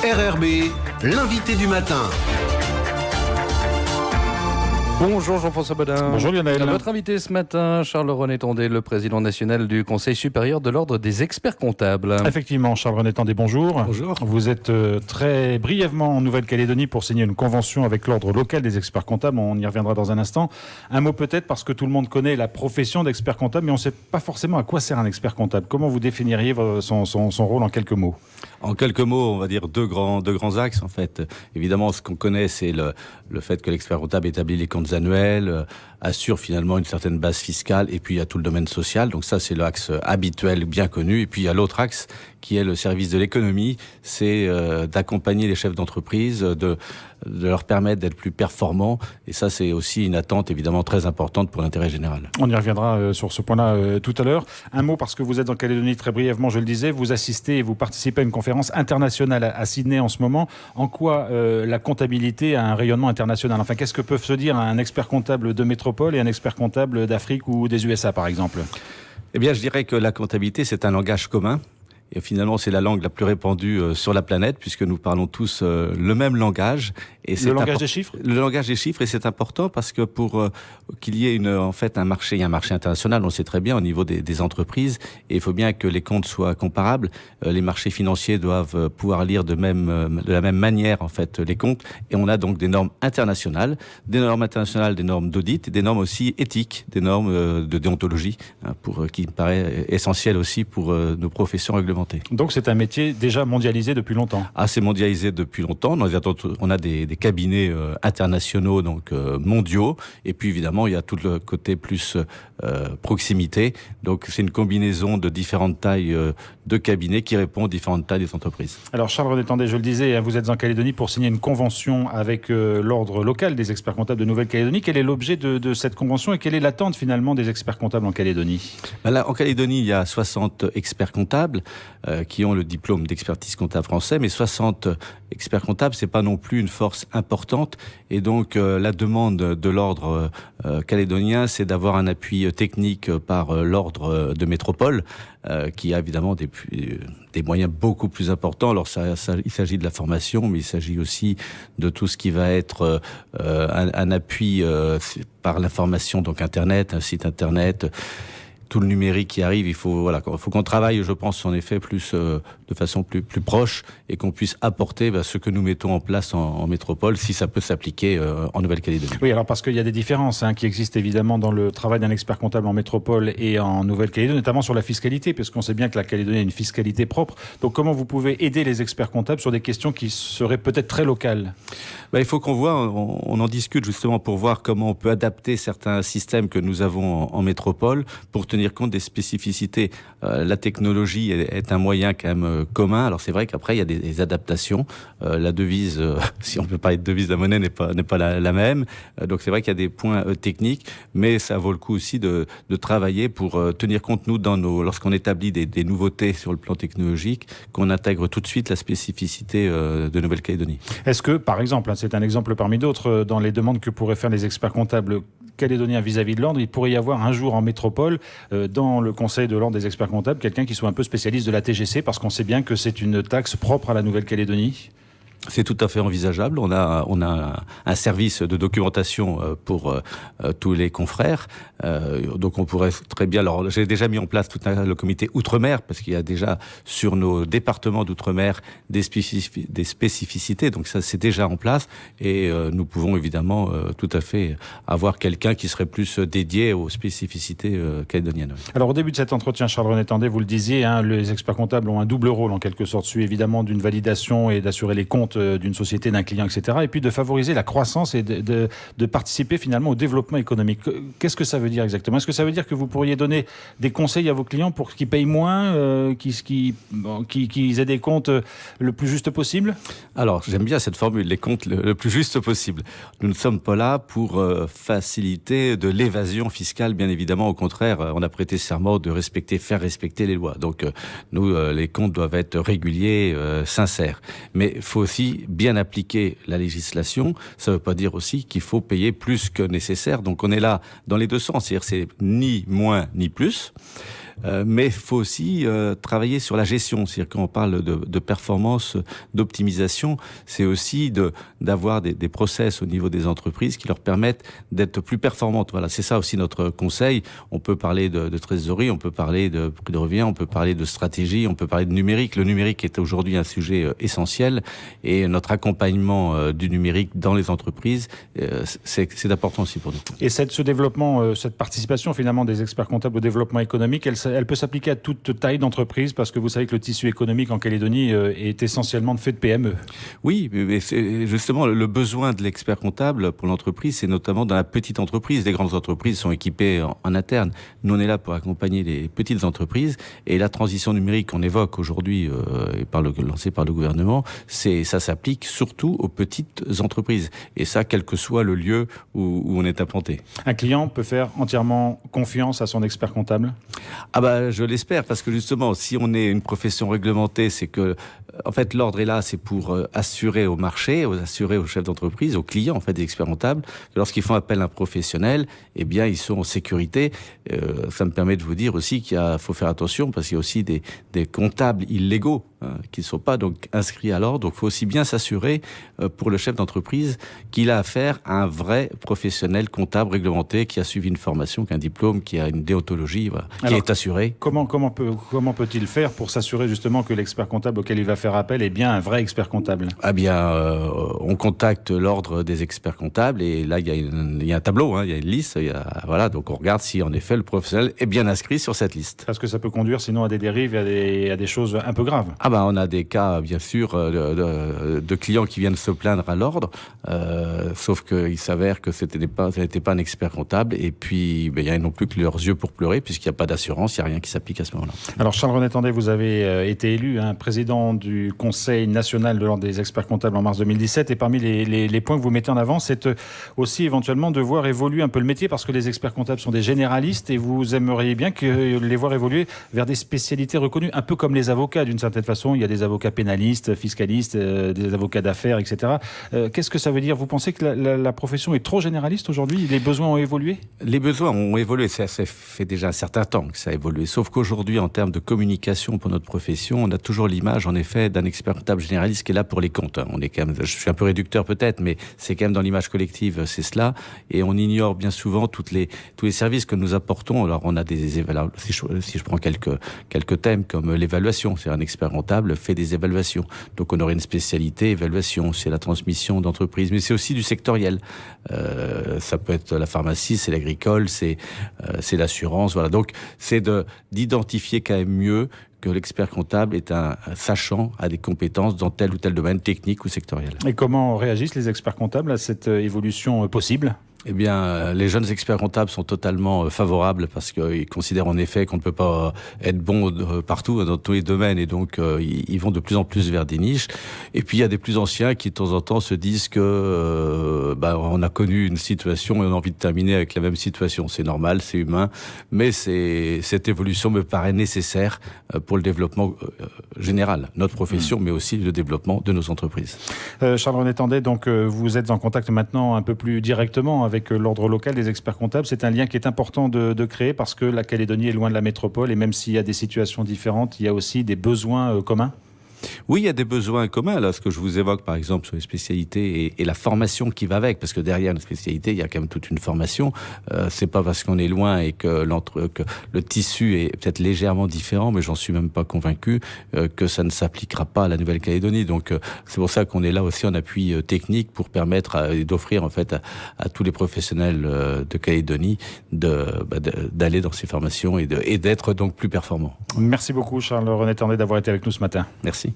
RRB, l'invité du matin. Bonjour Jean-François Bodin. Bonjour Lionel. Votre invité ce matin, Charles-René Tondé, le président national du Conseil supérieur de l'Ordre des experts comptables. Effectivement, Charles-René Tondé, bonjour. Bonjour. Vous êtes très brièvement en Nouvelle-Calédonie pour signer une convention avec l'Ordre local des experts comptables. On y reviendra dans un instant. Un mot peut-être parce que tout le monde connaît la profession d'expert comptable, mais on ne sait pas forcément à quoi sert un expert comptable. Comment vous définiriez son rôle en quelques mots ? En quelques mots, on va dire deux grands axes en fait. Évidemment, ce qu'on connaît, c'est le fait que l'expert comptable établit les comptes annuels, assure finalement une certaine base fiscale, et puis il y a tout le domaine social. Donc ça, c'est l'axe habituel, bien connu. Et puis il y a l'autre axe qui est le service de l'économie, c'est d'accompagner les chefs d'entreprise, de leur permettre d'être plus performants. Et ça, c'est aussi une attente évidemment très importante pour l'intérêt général. On y reviendra sur ce point-là tout à l'heure. Un mot, parce que vous êtes en Calédonie très brièvement, je le disais, vous assistez et vous participez à une conférence internationale à Sydney en ce moment. En quoi la comptabilité a un rayonnement international ? Enfin, qu'est-ce que peuvent se dire un expert comptable de métropole et un expert comptable d'Afrique ou des USA, par exemple ? Eh bien, je dirais que la comptabilité, c'est un langage commun. Et finalement, c'est la langue la plus répandue sur la planète, puisque nous parlons tous le même langage. Et le langage des chiffres ? Le langage des chiffres, et c'est important parce que pour qu'il y ait il y a un marché international, on le sait très bien, au niveau des entreprises, et il faut bien que les comptes soient comparables. Les marchés financiers doivent pouvoir lire de la même manière, en fait, les comptes. Et on a donc des normes internationales, des normes d'audit, et des normes aussi éthiques, des normes de déontologie, qui me paraît essentiel aussi pour nos professions réglementées. Donc c'est un métier déjà mondialisé depuis longtemps. Ah, c'est mondialisé depuis longtemps. On a des cabinets internationaux, donc mondiaux. Et puis évidemment, il y a tout le côté plus proximité. Donc c'est une combinaison de différentes tailles de cabinets qui répond aux différentes tailles des entreprises. Alors Charles-René Tondé, je le disais, vous êtes en Calédonie pour signer une convention avec l'Ordre local des experts comptables de Nouvelle-Calédonie. Quel est l'objet de cette convention et quelle est l'attente finalement des experts comptables en Calédonie ? Là, en Calédonie, il y a 60 experts comptables qui ont le diplôme d'expertise comptable français, mais 60 experts comptables, c'est pas non plus une force importante. Et donc la demande de l'Ordre calédonien, c'est d'avoir un appui technique par l'Ordre de métropole, qui a évidemment des moyens beaucoup plus importants. Alors il s'agit de la formation, mais il s'agit aussi de tout ce qui va être un appui par l'information, donc Internet, un site Internet, tout le numérique qui arrive. Il faut qu'on travaille, je pense, en effet, plus de façon plus proche, et qu'on puisse apporter ce que nous mettons en place en métropole, si ça peut s'appliquer en Nouvelle-Calédonie. Oui, alors parce qu'il y a des différences qui existent évidemment dans le travail d'un expert comptable en métropole et en Nouvelle-Calédonie, notamment sur la fiscalité, puisqu'on sait bien que la Calédonie a une fiscalité propre. Donc comment vous pouvez aider les experts comptables sur des questions qui seraient peut-être très locales ? Il faut qu'on voit, on en discute justement pour voir comment on peut adapter certains systèmes que nous avons en métropole pour tenir compte des spécificités. La technologie est un moyen quand même commun. Alors c'est vrai qu'après il y a des adaptations. La devise, si on peut parler de devise, la monnaie n'est pas la même. Donc c'est vrai qu'il y a des points techniques, mais ça vaut le coup aussi de travailler pour tenir compte, nous, lorsqu'on établit des nouveautés sur le plan technologique, qu'on intègre tout de suite la spécificité de Nouvelle-Calédonie. Est-ce que, par exemple, c'est un exemple parmi d'autres, dans les demandes que pourraient faire les experts comptables calédoniens vis-à-vis de l'Ordre, il pourrait y avoir un jour en métropole, dans le conseil de l'Ordre des experts comptables, quelqu'un qui soit un peu spécialiste de la TGC, parce qu'on sait bien que c'est une taxe propre à la Nouvelle-Calédonie ? C'est tout à fait envisageable. On a un service de documentation pour tous les confrères. Donc on pourrait très bien... Alors j'ai déjà mis en place tout le comité Outre-mer, parce qu'il y a déjà sur nos départements d'Outre-mer des spécificités. Donc ça, c'est déjà en place. Et nous pouvons évidemment tout à fait avoir quelqu'un qui serait plus dédié aux spécificités calédoniennes. Alors au début de cet entretien, Charles-René Tondé, vous le disiez, les experts comptables ont un double rôle en quelque sorte, celui évidemment d'une validation et d'assurer les comptes d'une société, d'un client, etc. Et puis de favoriser la croissance et de participer finalement au développement économique. Qu'est-ce que ça veut dire exactement ? Est-ce que ça veut dire que vous pourriez donner des conseils à vos clients pour qu'ils payent moins, qu'ils aient des comptes le plus juste possible ? Alors, j'aime bien cette formule, les comptes le plus juste possible. Nous ne sommes pas là pour faciliter de l'évasion fiscale, bien évidemment. Au contraire, on a prêté serment de faire respecter les lois. Donc, nous, les comptes doivent être réguliers, sincères. Mais il faut aussi bien appliquer la législation. Ça ne veut pas dire aussi qu'il faut payer plus que nécessaire. Donc, on est là dans les deux sens. C'est-à-dire, c'est ni moins ni plus. Mais il faut aussi travailler sur la gestion. C'est-à-dire quand on parle de performance, d'optimisation, c'est aussi d'avoir des process au niveau des entreprises qui leur permettent d'être plus performantes. Voilà, c'est ça aussi notre conseil. On peut parler de trésorerie, on peut parler de prix de revient, on peut parler de stratégie, on peut parler de numérique. Le numérique est aujourd'hui un sujet essentiel et notre accompagnement du numérique dans les entreprises, c'est important aussi pour nous. Et ce développement, cette participation finalement des experts comptables au développement économique, elle peut s'appliquer à toute taille d'entreprise parce que vous savez que le tissu économique en Calédonie est essentiellement fait de PME. Oui, mais c'est justement le besoin de l'expert comptable pour l'entreprise, c'est notamment dans la petite entreprise. Les grandes entreprises sont équipées en interne. Nous, on est là pour accompagner les petites entreprises et la transition numérique qu'on évoque aujourd'hui, lancée par le gouvernement, ça s'applique surtout aux petites entreprises. Et ça, quel que soit le lieu où on est implanté. Un client peut faire entièrement confiance à son expert comptable ? Ah bah, je l'espère, parce que justement, si on est une profession réglementée, c'est que, en fait, l'ordre est là, c'est pour assurer au marché, assurer aux chefs d'entreprise, aux clients, en fait, des experts comptables, que lorsqu'ils font appel à un professionnel, eh bien, ils sont en sécurité. Ça me permet de vous dire aussi qu'il faut faire attention, parce qu'il y a aussi des comptables illégaux, qui ne sont pas donc inscrits à l'ordre. Donc, il faut aussi bien s'assurer pour le chef d'entreprise qu'il a affaire à un vrai professionnel comptable réglementé qui a suivi une formation, qui a un diplôme, qui a une déontologie, voilà, qui est assuré. Comment peut-il faire pour s'assurer justement que l'expert comptable auquel il va faire appel est bien un vrai expert comptable ? Ah bien, on contacte l'ordre des experts comptables et là, il y a un tableau, il y a une liste. Voilà, donc on regarde si en effet le professionnel est bien inscrit sur cette liste. Parce que ça peut conduire sinon à des dérives et à des choses un peu graves. Ah ben, on a des cas, bien sûr, de clients qui viennent se plaindre à l'ordre, sauf qu'il s'avère que ça n'était pas un expert comptable, et puis il n'y a non plus que leurs yeux pour pleurer, puisqu'il n'y a pas d'assurance, il n'y a rien qui s'applique à ce moment-là. Alors Charles-René Tandé, vous avez été élu président du Conseil national de l'ordre des experts comptables en mars 2017, et parmi les points que vous mettez en avant, c'est aussi éventuellement de voir évoluer un peu le métier, parce que les experts comptables sont des généralistes, et vous aimeriez bien les voir évoluer vers des spécialités reconnues, un peu comme les avocats d'une certaine façon. Il y a des avocats pénalistes, fiscalistes, des avocats d'affaires, etc. Qu'est-ce que ça veut dire ? Vous pensez que la profession est trop généraliste aujourd'hui ? Les besoins ont évolué ? Les besoins ont évolué. Ça fait déjà un certain temps que ça a évolué. Sauf qu'aujourd'hui, en termes de communication pour notre profession, on a toujours l'image, en effet, d'un expert comptable généraliste qui est là pour les comptes. On est quand même, je suis un peu réducteur peut-être, mais c'est quand même dans l'image collective, c'est cela. Et on ignore bien souvent tous les services que nous apportons. Alors, on a si je prends quelques thèmes comme l'évaluation, c'est un expert comptable fait des évaluations. Donc on aurait une spécialité évaluation, c'est la transmission d'entreprise, mais c'est aussi du sectoriel. Ça peut être la pharmacie, c'est l'agricole, c'est l'assurance, voilà. Donc c'est d'identifier quand même mieux que l'expert comptable est un sachant, a des compétences dans tel ou tel domaine technique ou sectoriel. Et comment réagissent les experts comptables à cette évolution possible ? Eh bien, les jeunes experts comptables sont totalement favorables parce qu'ils considèrent en effet qu'on ne peut pas être bon partout, dans tous les domaines, et donc ils vont de plus en plus vers des niches. Et puis il y a des plus anciens qui de temps en temps se disent que on a connu une situation et on a envie de terminer avec la même situation. C'est normal, c'est humain, mais cette évolution me paraît nécessaire pour le développement général, notre profession, mais aussi le développement de nos entreprises. Charles-René Tandé, donc vous êtes en contact maintenant un peu plus directement avec l'ordre local des experts comptables. C'est un lien qui est important de créer parce que la Calédonie est loin de la métropole et même s'il y a des situations différentes, il y a aussi des besoins communs. Oui, il y a des besoins communs. Là, ce que je vous évoque, par exemple, sur les spécialités et la formation qui va avec, parce que derrière une spécialité, il y a quand même toute une formation. C'est pas parce qu'on est loin et que le tissu est peut-être légèrement différent, mais j'en suis même pas convaincu que ça ne s'appliquera pas à la Nouvelle-Calédonie. Donc, c'est pour ça qu'on est là aussi en appui technique pour permettre d'offrir en fait à tous les professionnels de Calédonie d'aller dans ces formations et d'être donc plus performants. Merci beaucoup, Charles-René Tandé, d'avoir été avec nous ce matin. Merci.